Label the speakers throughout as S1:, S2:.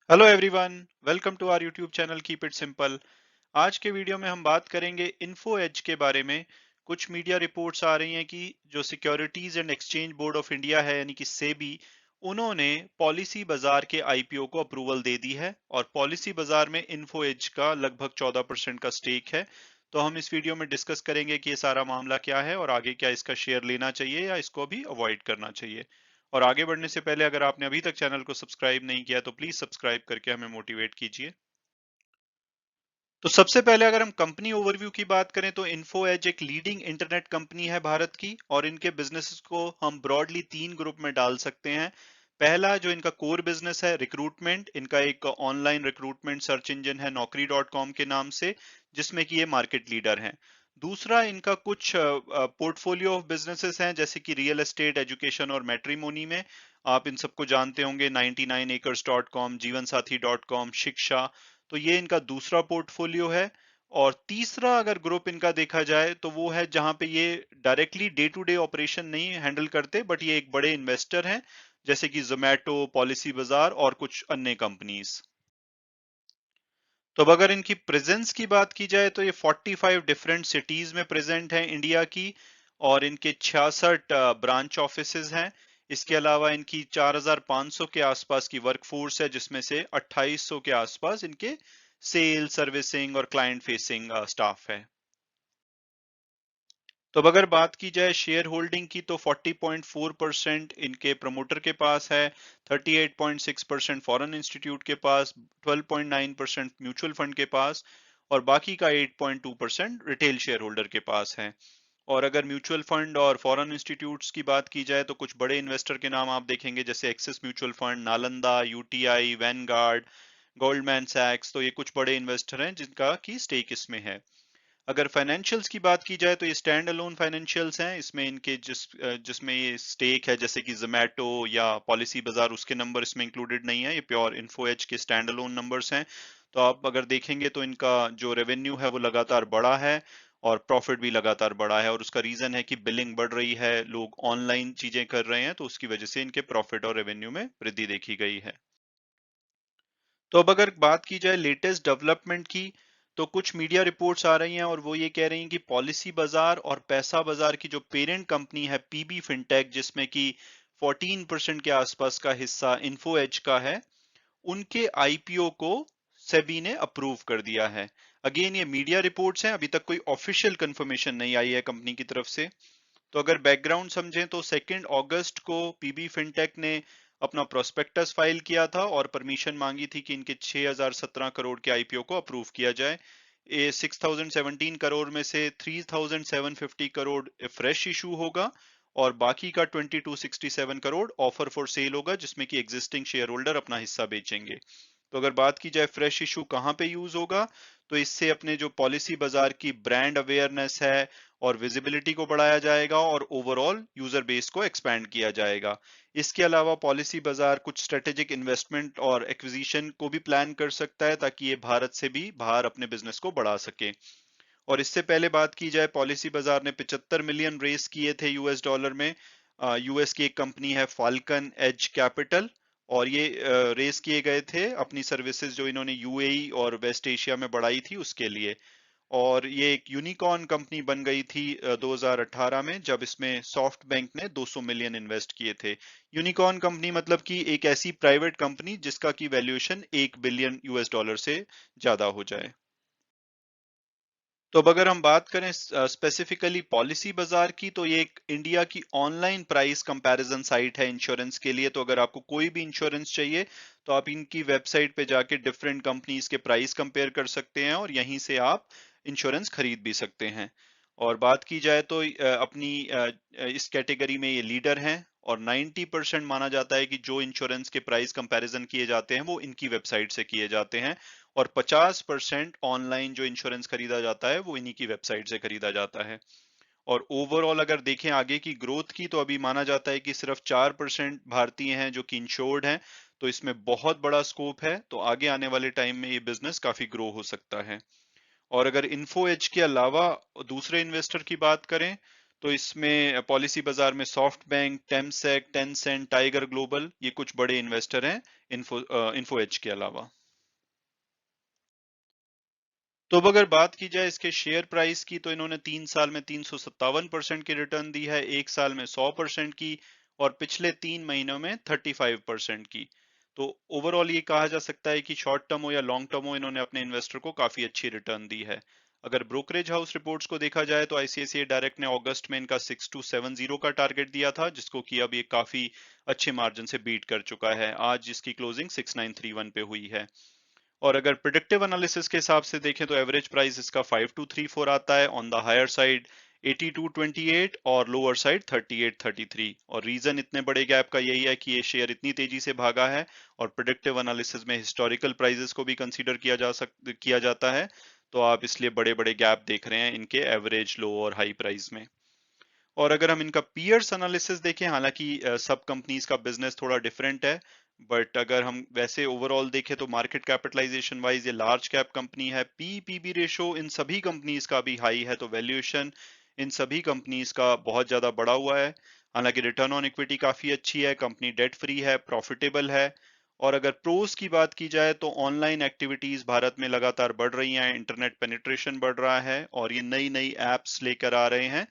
S1: Hello everyone, welcome to our YouTube channel keep it simple. आज के video में हम बात करेंगे इन्फो एज के बारे में। कुछ मीडिया रिपोर्ट्स आ रही हैं कि जो securities and exchange board of India है यानी कि सेबी, उन्होंने पॉलिसी बाजार के आईपीओ को अप्रूवल दे दी है और पॉलिसी बाजार में इन्फो एज का लगभग 14% का स्टेक है। तो हम इस वीडियो में डिस्कस करेंगे कि ये सारा मामला क्या है और आगे क्या इसका शेयर लेना चाहिए या इसको भी अवॉइड करना चाहिए। और आगे बढ़ने से पहले अगर आपने अभी तक चैनल को सब्सक्राइब नहीं किया तो प्लीज सब्सक्राइब करके हमें मोटिवेट कीजिए। तो सबसे पहले अगर हम कंपनी ओवरव्यू की बात करें तो इन्फो एज एक लीडिंग इंटरनेट कंपनी है भारत की और इनके बिजनेसेस को हम ब्रॉडली तीन ग्रुप में डाल सकते हैं। पहला जो इनका कोर बिजनेस है रिक्रूटमेंट, इनका एक ऑनलाइन रिक्रूटमेंट सर्च इंजन है नौकरी डॉट कॉम के नाम से, जिसमें कि ये मार्केट लीडर हैं। दूसरा इनका कुछ पोर्टफोलियो ऑफ बिजनेसेस हैं जैसे कि रियल एस्टेट, एजुकेशन और मैट्रिमोनी में। आप इन सबको जानते होंगे, 99acres.com, जीवन साथी डॉट कॉम, शिक्षा। तो ये इनका दूसरा पोर्टफोलियो है। और तीसरा अगर ग्रुप इनका देखा जाए तो वो है जहां पे ये directly day to day operation नहीं हैंडल करते, बट ये एक बड़े इन्वेस्टर हैं जैसे कि जोमेटो, पॉलिसी बाजार और कुछ अन्य कंपनीज। तो अब अगर इनकी प्रेजेंस की बात की जाए तो ये 45 डिफरेंट सिटीज में प्रेजेंट है इंडिया की, और इनके 66 ब्रांच ऑफिसेज हैं। इसके अलावा इनकी 4500 के आसपास की वर्कफोर्स है, जिसमें से 2800 के आसपास इनके सेल, सर्विसिंग और क्लाइंट फेसिंग स्टाफ है। तो अब अगर बात की जाए शेयर होल्डिंग की तो 40.4% इनके प्रमोटर के पास है, 38.6% फॉरेन इंस्टीट्यूट के पास, 12.9% म्यूचुअल फंड के पास और बाकी का 8.2% रिटेल शेयर होल्डर के पास है। और अगर म्यूचुअल फंड और फॉरेन इंस्टीट्यूट्स की बात की जाए तो कुछ बड़े इन्वेस्टर के नाम आप देखेंगे जैसे Axis mutual fund, Nalanda, UTI, Vanguard, Goldman सैक्स। तो ये कुछ बड़े इन्वेस्टर हैं जिनका की स्टेक इसमें है। अगर फाइनेंशियल्स की बात की जाए तो ये स्टैंड अलोन फाइनेंशियल्स हैं। इसमें इनके जिसमें ये स्टेक है जैसे कि जोमेटो या पॉलिसी बाजार, उसके नंबर इसमें इंक्लूडेड नहीं है, ये प्योर इन्फो एज के स्टैंड अलोन नंबर्स हैं। तो आप अगर देखेंगे तो इनका जो रेवेन्यू है वो लगातार बढ़ा है और प्रॉफिट भी लगातार बढ़ा है, और उसका रीजन है कि बिलिंग बढ़ रही है, लोग ऑनलाइन चीजें कर रहे हैं, तो उसकी वजह से इनके प्रॉफिट और रेवेन्यू में वृद्धि देखी गई है। तो अब अगर बात की जाए लेटेस्ट डेवलपमेंट की, तो कुछ मीडिया रिपोर्ट्स आ रही हैं और वो ये कह रही हैं कि पॉलिसी बाजार और पैसा बाजार की जो पेरेंट कंपनी है पीबी फिनटेक, जिसमें कि 14% के आसपास का हिस्सा इन्फो एज का है, उनके आईपीओ को सेबी ने अप्रूव कर दिया है। अगेन ये मीडिया रिपोर्ट्स हैं, अभी तक कोई ऑफिशियल कंफर्मेशन नहीं आई है कंपनी की तरफ से। तो अगर बैकग्राउंड समझें तो 2 अगस्त को पीबी फिनटेक ने अपना प्रोस्पेक्टस फाइल किया था और परमिशन मांगी थी कि इनके 6017 करोड़ के आईपीओ को अप्रूव किया जाए। ये 6017 करोड़ में से 3750 करोड़ फ्रेश इशू होगा और बाकी का 2267 करोड़ ऑफर फॉर सेल होगा, जिसमें कि एग्जिस्टिंग शेयर होल्डर अपना हिस्सा बेचेंगे। तो अगर बात की जाए फ्रेश इशू कहाँ पे यूज होगा, तो इससे अपने जो पॉलिसी बाजार की ब्रांड अवेयरनेस है और विजिबिलिटी को बढ़ाया जाएगा और ओवरऑल यूजर बेस को एक्सपैंड किया जाएगा। इसके अलावा पॉलिसी बाजार कुछ स्ट्रेटेजिक इन्वेस्टमेंट और एक्विजिशन को भी प्लान कर सकता है ताकि ये भारत से भी बाहर अपने बिजनेस को बढ़ा सके। और इससे पहले बात की जाए, पॉलिसी बाजार ने 75 मिलियन रेस किए थे यूएस डॉलर में। यूएस की एक कंपनी है फाल्कन एज कैपिटल, और ये रेस किए गए थे अपनी सर्विसेज जो इन्होंने यूएई और वेस्ट एशिया में बढ़ाई थी उसके लिए। और ये एक यूनिकॉर्न कंपनी बन गई थी 2018 में, जब इसमें सॉफ्ट बैंक ने 200 मिलियन इन्वेस्ट किए थे। यूनिकॉर्न कंपनी मतलब कि एक ऐसी प्राइवेट कंपनी जिसका की वैल्यूएशन 1 बिलियन यूएस डॉलर से ज्यादा हो जाए। तो अब अगर हम बात करें स्पेसिफिकली पॉलिसी बाजार की, तो ये एक इंडिया की ऑनलाइन प्राइस कंपैरिजन साइट है इंश्योरेंस के लिए। तो अगर आपको कोई भी इंश्योरेंस चाहिए तो आप इनकी वेबसाइट पे जाके डिफरेंट कंपनीज के प्राइस कंपेयर कर सकते हैं और यहीं से आप इंश्योरेंस खरीद भी सकते हैं। और बात की जाए तो इस कैटेगरी में ये लीडर हैं और 90% माना जाता है कि जो इंश्योरेंस के प्राइस कंपैरिजन किए जाते हैं वो इनकी वेबसाइट से किए जाते हैं, और 50% ऑनलाइन जो इंश्योरेंस खरीदा जाता है वो इन्हीं की वेबसाइट से खरीदा जाता है। और ओवरऑल अगर देखें आगे की ग्रोथ की, तो अभी माना जाता है कि सिर्फ 4% भारतीय हैं जो कि इंश्योर्ड हैं। तो इसमें बहुत बड़ा स्कोप है, तो आगे आने वाले टाइम में ये बिजनेस काफी ग्रो हो सकता है। और अगर इन्फो एज के अलावा दूसरे इन्वेस्टर की बात करें तो इसमें पॉलिसी बाजार में SoftBank, Temasek, Tencent, Tiger Global, ये कुछ बड़े इन्वेस्टर हैं इन्फो एज के अलावा। तो अब अगर बात की जाए इसके शेयर प्राइस की, तो इन्होंने 3 साल में 357% की रिटर्न दी है, 1 साल में 100% की, और पिछले 3 महीनों में 35% की। तो ओवरऑल ये कहा जा सकता है कि शॉर्ट टर्म हो या लॉन्ग टर्म हो, इन्होंने अपने इन्वेस्टर को काफी अच्छी रिटर्न दी है। अगर ब्रोकरेज हाउस रिपोर्ट्स को देखा जाए तो आईसीआईसीआई डायरेक्ट ने अगस्त में इनका 6270 का टारगेट दिया था, जिसको कि अब ये काफी अच्छे मार्जिन से बीट कर चुका है। आज इसकी क्लोजिंग 6931 पे हुई है। और अगर प्रिडिक्टिव एनालिसिस के हिसाब से देखें तो एवरेज प्राइस इसका 5234 आता है, ऑन द हायर साइड 8228 और लोअर साइड 3833। और रीजन इतने बड़े गैप का यही है कि ये शेयर इतनी तेजी से भागा है, और प्रिडिक्टिव एनालिसिस में हिस्टोरिकल प्राइसेस को भी कंसीडर किया जाता है। तो आप इसलिए बड़े बड़े गैप देख रहे हैं इनके एवरेज, लो और हाई प्राइस में। और अगर हम इनका पीयर्स एनालिसिस देखें, हालांकि सब कंपनीज का बिजनेस थोड़ा डिफरेंट है, बट अगर हम वैसे ओवरऑल देखें तो मार्केट कैपिटलाइजेशन वाइज ये लार्ज कैप कंपनी है। पी पीबी रेशो इन सभी कंपनीज का भी हाई है, तो वैल्यूएशन इन सभी कंपनीज का बहुत ज्यादा बढ़ा हुआ है। हालांकि रिटर्न ऑन इक्विटी काफी अच्छी है, कंपनी डेट फ्री है, प्रॉफिटेबल है। और अगर प्रोस की बात की जाए तो ऑनलाइन एक्टिविटीज भारत में लगातार बढ़ रही हैं, इंटरनेट पेनिट्रेशन बढ़ रहा है, और ये नई नई एप्स लेकर आ रहे हैं,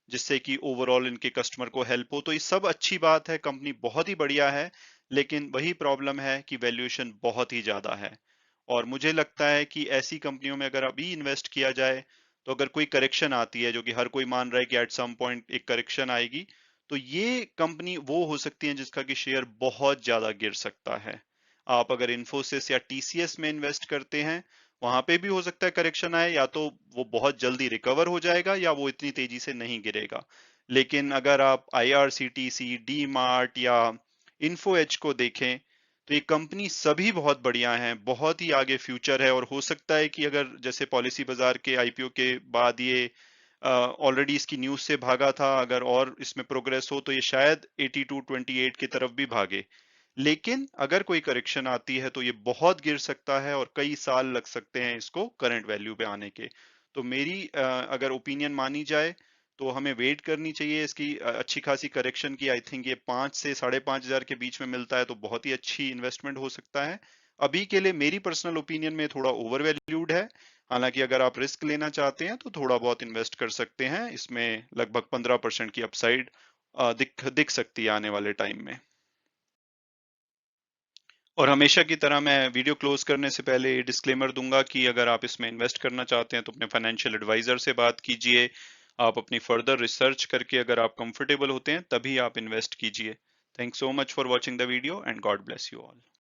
S1: जिससे कि ओवरऑल इनके कस्टमर को हेल्प हो। तो ये सब अच्छी बात है, कंपनी बहुत ही बढ़िया है, लेकिन वही प्रॉब्लम है कि वैल्यूएशन बहुत ही ज्यादा है। और मुझे लगता है कि ऐसी कंपनियों में अगर अभी इन्वेस्ट किया जाए, तो अगर कोई करेक्शन आती है, जो कि हर कोई मान रहा है कि एट सम पॉइंट एक करेक्शन आएगी, तो ये कंपनी वो हो सकती है जिसका कि शेयर बहुत ज्यादा गिर सकता है। आप अगर इन्फोसिस या टीसीएस में इन्वेस्ट करते हैं, वहां पे भी हो सकता है करेक्शन आए, या तो वो बहुत जल्दी रिकवर हो जाएगा या वो इतनी तेजी से नहीं गिरेगा। लेकिन अगर आप आईआरसीटीसी, डी मार्ट या इन्फो एज को देखें, तो ये कंपनी सभी बहुत बढ़िया हैं, बहुत ही आगे फ्यूचर है। और हो सकता है कि अगर जैसे पॉलिसी बाजार के आईपीओ के बाद ये ऑलरेडी इसकी न्यूज से भागा था, अगर और इसमें प्रोग्रेस हो तो ये शायद 8228 की तरफ भी भागे। लेकिन अगर कोई करेक्शन आती है तो ये बहुत गिर सकता है, और कई साल लग सकते हैं इसको करंट वैल्यू पे आने के। तो मेरी अगर ओपिनियन मानी जाए, तो हमें वेट करनी चाहिए इसकी अच्छी खासी करेक्शन की। आई थिंक ये 5 से 5,500 के बीच में मिलता है तो बहुत ही अच्छी इन्वेस्टमेंट हो सकता है। अभी के लिए मेरी पर्सनल ओपिनियन में थोड़ा ओवर वैल्यूड है। हालांकि अगर आप रिस्क लेना चाहते हैं तो थोड़ा बहुत इन्वेस्ट कर सकते हैं इसमें, लगभग 15% की अपसाइड दिख दिख सकती है आने वाले टाइम में। और हमेशा की तरह मैं वीडियो क्लोज करने से पहले ये डिस्क्लेमर दूंगा कि अगर आप इसमें इन्वेस्ट करना चाहते हैं तो अपने फाइनेंशियल एडवाइजर से बात कीजिए। आप अपनी फर्दर रिसर्च करके अगर आप कंफर्टेबल होते हैं तभी आप इन्वेस्ट कीजिए। Thanks so much for watching the video, and God bless you all.